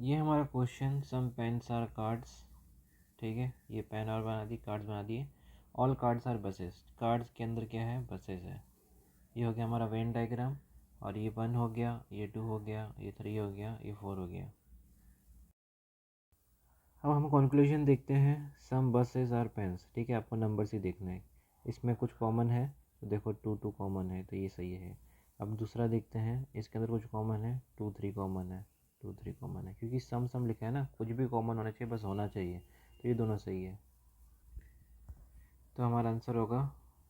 ये हमारा question some pens are cards, ठीक है, ये पेन और बना दी, कार्ड्स बना दिए। All cards are buses, cards के अंदर क्या है, बसेस है। ये हो गया हमारा वेन डायग्राम, और ये 1 हो गया, ये 2 हो गया, ये 3 हो गया, ये 4 हो गया। अब हम कंक्लूजन देखते हैं। सम बसेस आर पेन्स, ठीक है, आपको नंबर से देखना है। इसमें कुछ कॉमन है तो देखो 2 कॉमन है तो ये सही है। अब दूसरा देखते हैं, इसके अंदर कुछ कॉमन है, 2 3 कॉमन है, 2 3 कॉमन है, क्योंकि सम लिखा है ना, कुछ भी कॉमन होना चाहिए, बस होना चाहिए, तो ये दोनों सही है। तो हमारा आंसर होगा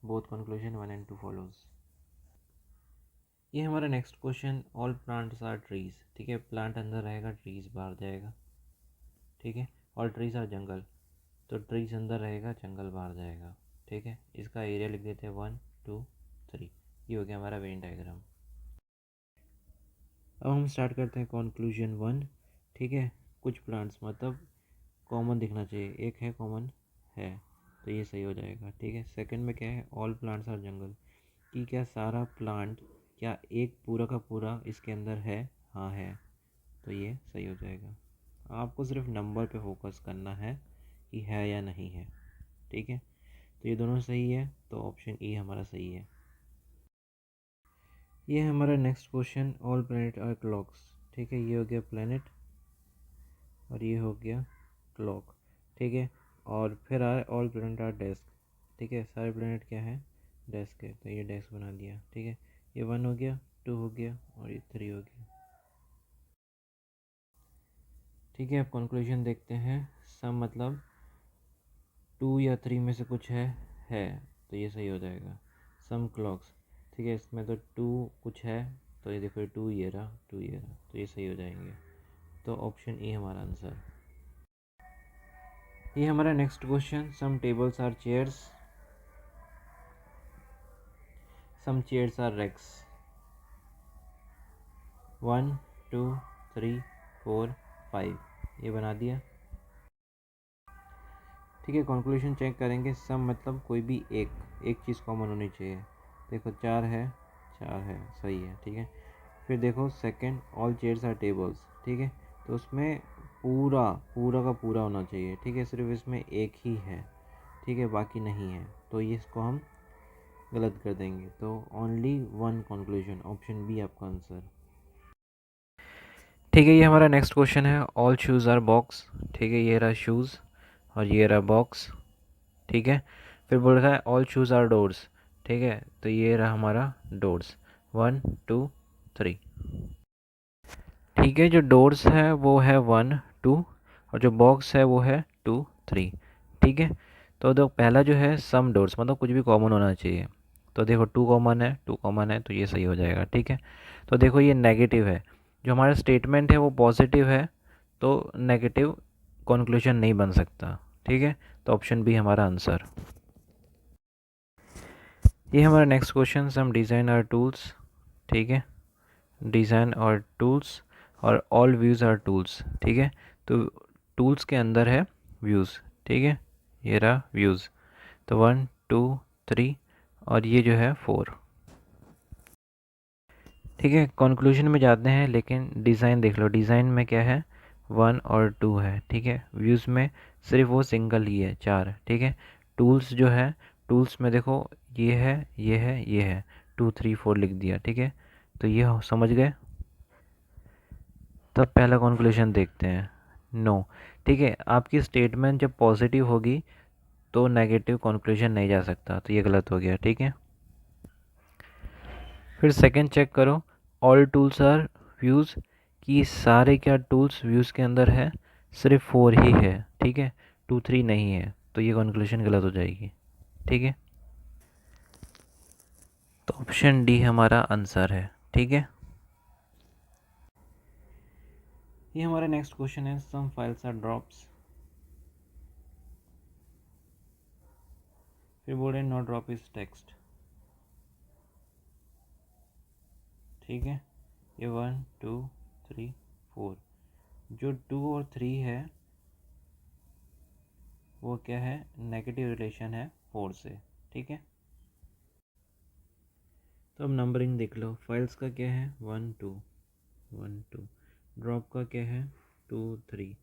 बोथ कंक्लूजन 1 and 2 फॉलोज। ये हमारा next question, all plants are trees, ठीक है, प्लांट अंदर रहेगा, ट्रीज बाहर जाएगा, ठीक है। ऑल ट्रीज आर जंगल, तो ट्रीज अंदर रहेगा, जंगल बाहर जाएगा, ठीक है। इसका एरिया लिख देते हैं 1 2 3। ये हो गया हमारा वेन डायग्राम। अब हम स्टार्ट करते हैं कंक्लूजन 1, ठीक है। कुछ प्लांट्स मतलब कॉमन दिखना चाहिए, एक है कॉमन है, तो ये सही हो जाएगा, ठीक है। सेकंड में क्या है, ऑल प्लांट्स आर जंगल, कि क्या सारा प्लांट, क्या एक पूरा का पूरा इसके अंदर है, हाँ है, तो ये सही हो जाएगा। आपको सिर्फ नंबर पे फोकस करना है कि है या नहीं है, ठीक है। तो ये दोनों सही है, तो ऑप्शन ई हमारा सही है। ये है हमारा next question, all planet are clocks, ठीक है। ये हो गया प्लैनेट और ये हो गया क्लॉक, ठीक है। और फिर आए ऑल प्लैनेट आर डेस्क, ठीक है, सारे प्लैनेट क्या है, डेस्क है, तो ये डेस्क बना दिया, ठीक है। ये 1 हो गया, 2 हो गया और ये 3 हो गया, ठीक है। अब कंक्लूजन देखते हैं। सम मतलब 2 या 3 में से कुछ है, तो ये सही हो जाएगा। सम क्लॉक्स, ठीक है, इसमें तो 2 कुछ है, तो ये देखो 2 ये रहा, 2 ये रहा, तो ये सही हो जाएंगे, तो ऑप्शन ई हमारा आंसर। ये हमारा next question, some chairs are racks, 1 2 3 4 5, ये बना दिया, ठीक है। कंक्लूजन चेक करेंगे। सम मतलब कोई भी एक चीज़ कॉमन होनी चाहिए, देखो 4 है, 4 है, सही है, ठीक है। फिर देखो second, all chairs are tables, ठीक है, तो उसमें पूरा पूरा का पूरा होना चाहिए, ठीक है, सिर्फ इसमें एक ही है, ठीक है, बाकी नहीं है, तो ये इसको हम गलत कर देंगे, तो ओनली 1 कंक्लूजन, ऑप्शन बी आपका आंसर, ठीक है। ये हमारा नेक्स्ट क्वेश्चन है, ऑल शूज़ आर बॉक्स, ठीक है, ये रहा शूज़ और ये रहा बॉक्स, ठीक है। फिर बोल रहा है ऑल शूज़ आर डोर्स, ठीक है, तो ये रहा हमारा डोर्स, 1 2 3, ठीक है। जो डोर्स है वो है 1 2, और जो बॉक्स है वो है 2 3, ठीक है। तो देखो पहला जो है सम डोर्स मतलब कुछ भी कॉमन होना चाहिए, तो देखो 2 कॉमन है, तो ये सही हो जाएगा, ठीक है। तो देखो ये नेगेटिव है, जो हमारा स्टेटमेंट है वो पॉजिटिव है, तो नेगेटिव कंक्लूजन नहीं बन सकता, ठीक है। तो ऑप्शन बी हमारा आंसर। ये हमारा next question, some design are tools, ठीक है, डिज़ाइन और टूल्स, और ऑल व्यूज़ आर टूल्स, ठीक है। तो टूल्स के अंदर है व्यूज़, ठीक है, ये रहा व्यूज़, तो 1 2 3 और ये जो है 4, ठीक है। कंक्लूजन में जाते हैं, लेकिन डिज़ाइन देख लो, डिज़ाइन में क्या है, 1 और 2 है, ठीक है। व्यूज़ में सिर्फ वो सिंगल ही है, 4, ठीक है। टूल्स जो है, टूल्स में देखो ये है, ये है, ये है, 2 3 4 लिख दिया, ठीक है। तो ये समझ गए। तब पहला कंक्लूजन देखते हैं, नो, ठीक है। आपकी स्टेटमेंट जब पॉजिटिव होगी तो नेगेटिव कंक्लूजन नहीं जा सकता, तो ये गलत हो गया, ठीक है। फिर सेकंड चेक करो, ऑल टूल्स आर व्यूज़, कि सारे क्या टूल्स व्यूज़ के अंदर है, सिर्फ 4 ही है, ठीक है, 2 3 नहीं है, तो ये कंक्लूजन गलत हो जाएगी, ठीक है। तो ऑप्शन डी हमारा आंसर है, ठीक है। ये हमारा नेक्स्ट क्वेश्चन है, सम फाइल्स आर ड्रॉप्स, फिर बोल रहे हैं नो ड्रॉप इज टेक्स्ट, ठीक है। ये 1 2 3 4, जो 2 और 3 है वो क्या है, नेगेटिव रिलेशन है 4 से, ठीक है। तो अब नंबरिंग देख लो, फाइल्स का क्या है 1 2 1 2, ड्रॉप का क्या है 2 3,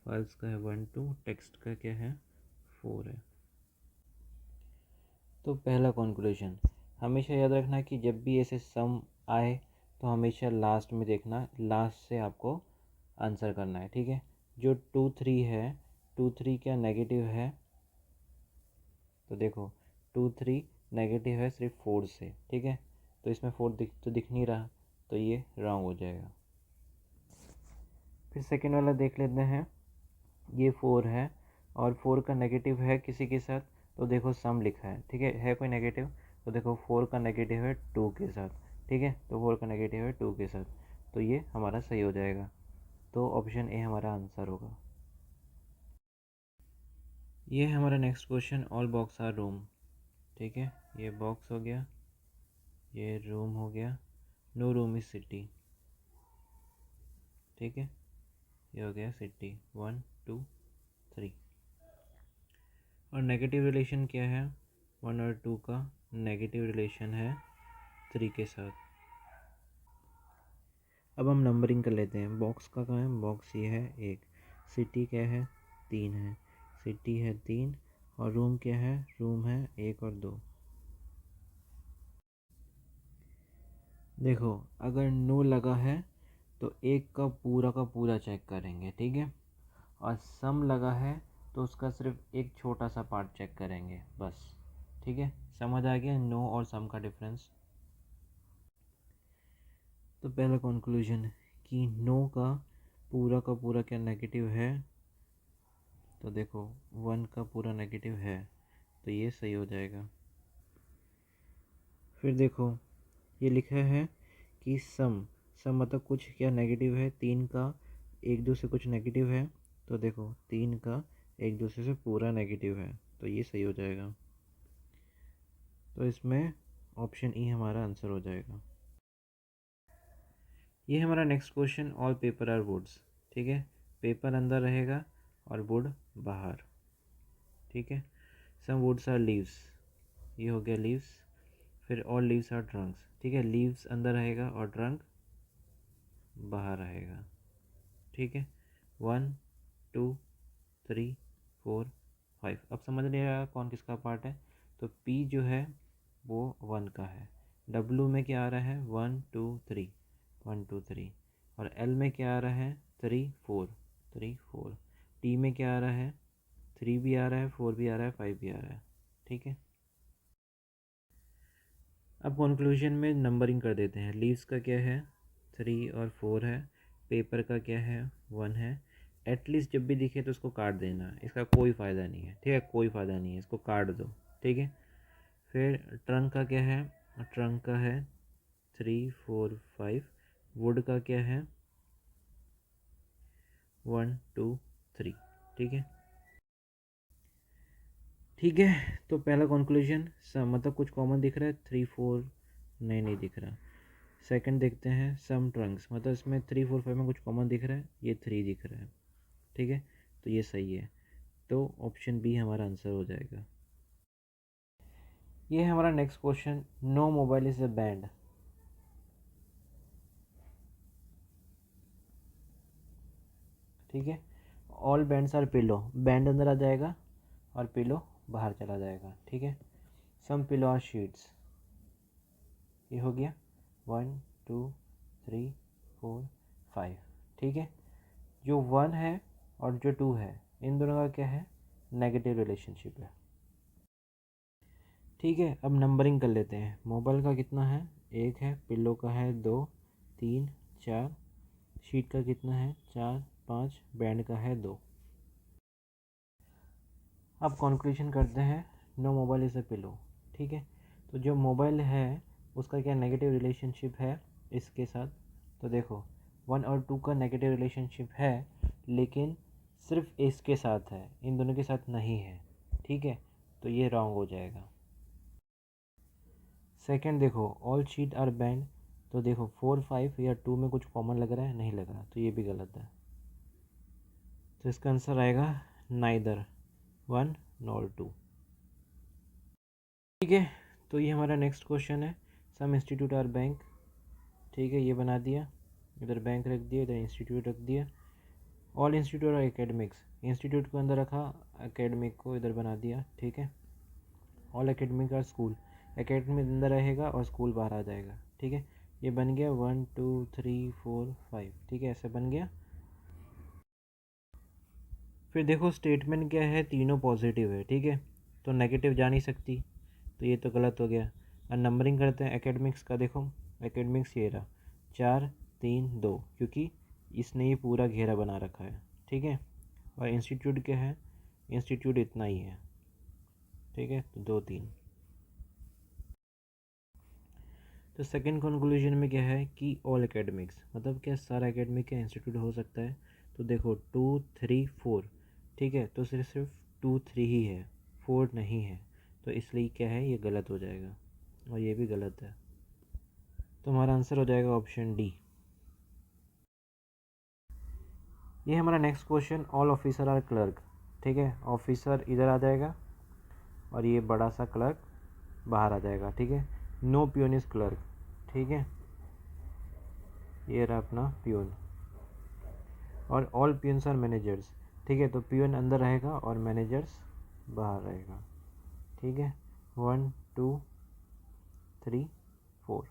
फॉल्स का है 1 2, टेक्स्ट का क्या है 4 है। तो पहला कंक्लूजन, हमेशा याद रखना कि जब भी ऐसे सम आए तो हमेशा लास्ट में देखना, लास्ट से आपको आंसर करना है, ठीक है। जो 2 3 है, 2 3 क्या नेगेटिव है, तो देखो 2 3 नेगेटिव है सिर्फ 4 से, ठीक है। तो इसमें 4 दिख नहीं रहा, तो ये रॉन्ग हो जाएगा। फिर सेकेंड वाला देख लेते हैं, ये 4 है और 4 का नेगेटिव है किसी के साथ, तो देखो सम लिखा है, ठीक है कोई नेगेटिव, तो देखो 4 का नेगेटिव है 2 के साथ, ठीक है। तो 4 का नेगेटिव है 2 के साथ, तो ये हमारा सही हो जाएगा। तो ऑप्शन ए हमारा आंसर होगा। ये है हमारा next question, all box are room, ठीक है। ये बॉक्स हो गया, ये रूम हो गया, नो रूम इज सिटी, ठीक है। ये हो गया सिटी 1 2 3। और नेगेटिव रिलेशन क्या है, 1 और 2 का नेगेटिव रिलेशन है 3 के साथ। अब हम नंबरिंग कर लेते हैं। बॉक्स का कहाँ है, बॉक्स ये है 1, सिटी क्या है 3 है, सिटी है 3, और रूम क्या है, रूम है 1 और 2। देखो अगर नो लगा है तो एक का पूरा चेक करेंगे, ठीक है। और सम लगा है तो उसका सिर्फ एक छोटा सा पार्ट चेक करेंगे बस, ठीक है। समझ आ गया नो और सम का डिफरेंस। तो पहला कंक्लूजन कि नो का पूरा क्या नेगेटिव है, तो देखो 1 का पूरा नेगेटिव है, तो ये सही हो जाएगा। फिर देखो ये लिखा है कि सम मतलब कुछ क्या नेगेटिव है, 3 का एक दूसरे कुछ नेगेटिव है, तो देखो 3 का एक दूसरे से पूरा नेगेटिव है, तो ये सही हो जाएगा। तो इसमें ऑप्शन ई हमारा आंसर हो जाएगा। ये हमारा next question, all paper are woods, ठीक है। पेपर अंदर रहेगा और वुड बाहर, ठीक है। सम वुड्स आर लीव्स, ये हो गया लीव्स। फिर ऑल लीव्स आर ट्रंक्स, ठीक है। लीव्स अंदर रहेगा और ट्रंक बाहर रहेगा, ठीक है। 1 2 3 4 5। अब समझ नहीं आया कौन किसका पार्ट है, तो पी जो है वो 1 का है, डब्लू में क्या आ रहा है 1 2 3, 1 2 3, और एल में क्या आ रहा है 3 4, 3 4। टी में क्या आ रहा है 3 भी आ रहा है, 4 भी आ रहा है, 5 भी आ रहा है, ठीक है। अब कंक्लूजन में नंबरिंग कर देते हैं। लीव्स का क्या है 3 और 4 है, पेपर का क्या है 1 है। एटलीस्ट जब भी दिखे तो उसको काट देना, इसका कोई फ़ायदा नहीं है, ठीक है, कोई फ़ायदा नहीं है, इसको काट दो, ठीक है। फिर ट्रंक का क्या है, ट्रंक का है 3 4 5। वुड का क्या है 1 2 3, ठीक है। ठीक है, तो पहला कंक्लूजन मतलब कुछ कॉमन दिख रहा है 3 4, नहीं दिख रहा। सेकंड देखते हैं, सम ट्रंक्स, मतलब इसमें 3 4 5 में कुछ कॉमन दिख रहा है, ये 3 दिख रहा है, ठीक है, तो ये सही है। तो ऑप्शन बी हमारा आंसर हो जाएगा। ये है हमारा next question, no mobile is a band, ठीक है। All bands are pillow, band अंदर आ जाएगा और पिलो बाहर चला जाएगा, ठीक है। सम पिलो आर शीट्स, ये हो गया 1 2 3 4 5, ठीक है। जो 1 है और जो 2 है, इन दोनों का क्या है नेगेटिव रिलेशनशिप है, ठीक है। अब नंबरिंग कर लेते हैं। मोबाइल का कितना है 1 है, पिल्लो का है 2 3 4, शीट का कितना है 4 5, बैंड का है 2। अब कंक्लूजन करते हैं, no mobile is a pillow, ठीक है। तो जो मोबाइल है उसका क्या नेगेटिव रिलेशनशिप है इसके साथ, तो देखो 1 और 2 का नेगेटिव रिलेशनशिप है, लेकिन सिर्फ इसके साथ है, इन दोनों के साथ नहीं है, ठीक है। तो ये रॉन्ग हो जाएगा। सेकंड देखो, ऑल शीट आर बैंड, तो देखो 4 5 या 2 में कुछ कॉमन लग रहा है, नहीं लग रहा, तो ये भी गलत है। तो इसका आंसर आएगा नाइदर 1 नॉर 2, ठीक है। तो ये हमारा नेक्स्ट क्वेश्चन है, सम इंस्टीट्यूट आर बैंक, ठीक है, ये बना दिया, इधर बैंक रख दिया, इधर इंस्टीट्यूट रख दिया। ऑल इंस्टीट्यूट और एकेडमिक्स, इंस्टीट्यूट को अंदर रखा, एकेडमिक को इधर बना दिया, ठीक है। ऑल एकेडमिक और स्कूल, एकेडमिक अंदर रहेगा और स्कूल बाहर आ जाएगा, ठीक है। ये बन गया 1 2 3 4 5, ठीक है, ऐसे बन गया। फिर देखो स्टेटमेंट क्या है, तीनों पॉजिटिव है, ठीक है, तो नेगेटिव जा नहीं सकती, तो ये तो गलत हो गया। और नंबरिंग करते हैं एकेडमिक्स का, देखो एकेडमिक्स ये रहा 4 3 2, क्योंकि इसने ये पूरा घेरा बना रखा है, ठीक है। और इंस्टीट्यूट क्या है, इंस्टीट्यूट इतना ही है, ठीक है, तो 2 3। तो सेकंड कंक्लूजन में क्या है कि ऑल एकेडमिक्स, मतलब क्या सारा एकेडमिक का इंस्टीट्यूट हो सकता है। तो देखो 2 3 4, ठीक है, तो सिर्फ सिर्फ 2 3 ही है, 4 नहीं है, तो इसलिए क्या है, ये गलत हो जाएगा और ये भी गलत है। तो हमारा आंसर हो जाएगा ऑप्शन डी। ये हमारा next question, all officer are clerk, ठीक है, ऑफिसर इधर आ जाएगा और ये बड़ा सा क्लर्क बाहर आ जाएगा, ठीक है। नो पियोन इज क्लर्क, ठीक है, ये रहा अपना पियोन। और ऑल पियंस आर मैनेजर्स, ठीक है, तो पियन अंदर रहेगा और मैनेजर्स बाहर रहेगा, ठीक है। 1 2 3 4,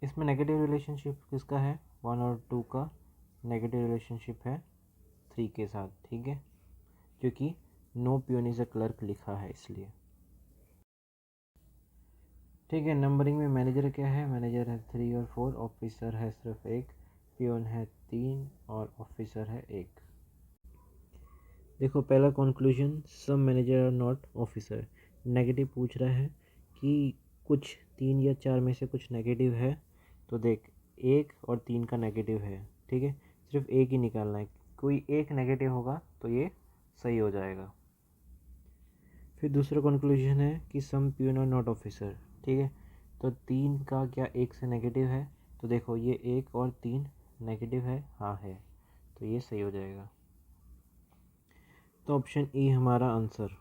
इसमें नेगेटिव रिलेशनशिप किसका है, 1 और 2 का नेगेटिव रिलेशनशिप है 3 के साथ, ठीक है, क्योंकि no peon is a clerk लिखा है इसलिए, ठीक है। नंबरिंग में मैनेजर क्या है, मैनेजर है 3 और 4, ऑफिसर है सिर्फ 1, पियोन है 3 और ऑफिसर है 1। देखो पहला कंक्लूजन, सब manager are not officer, negative पूछ रहा है कि कुछ 3 या 4 में से कुछ नेगेटिव है, तो देख 1 और 3 का नेगेटिव है, ठीक है, सिर्फ एक ही निकालना है, कोई एक नेगेटिव होगा तो ये सही हो जाएगा। फिर दूसरा कंक्लूजन है कि सम पियून आर नॉट ऑफिसर, ठीक है, तो 3 का क्या 1 से नेगेटिव है, तो देखो ये 1 और 3 नेगेटिव है, हाँ है, तो ये सही हो जाएगा। तो ऑप्शन ई हमारा आंसर।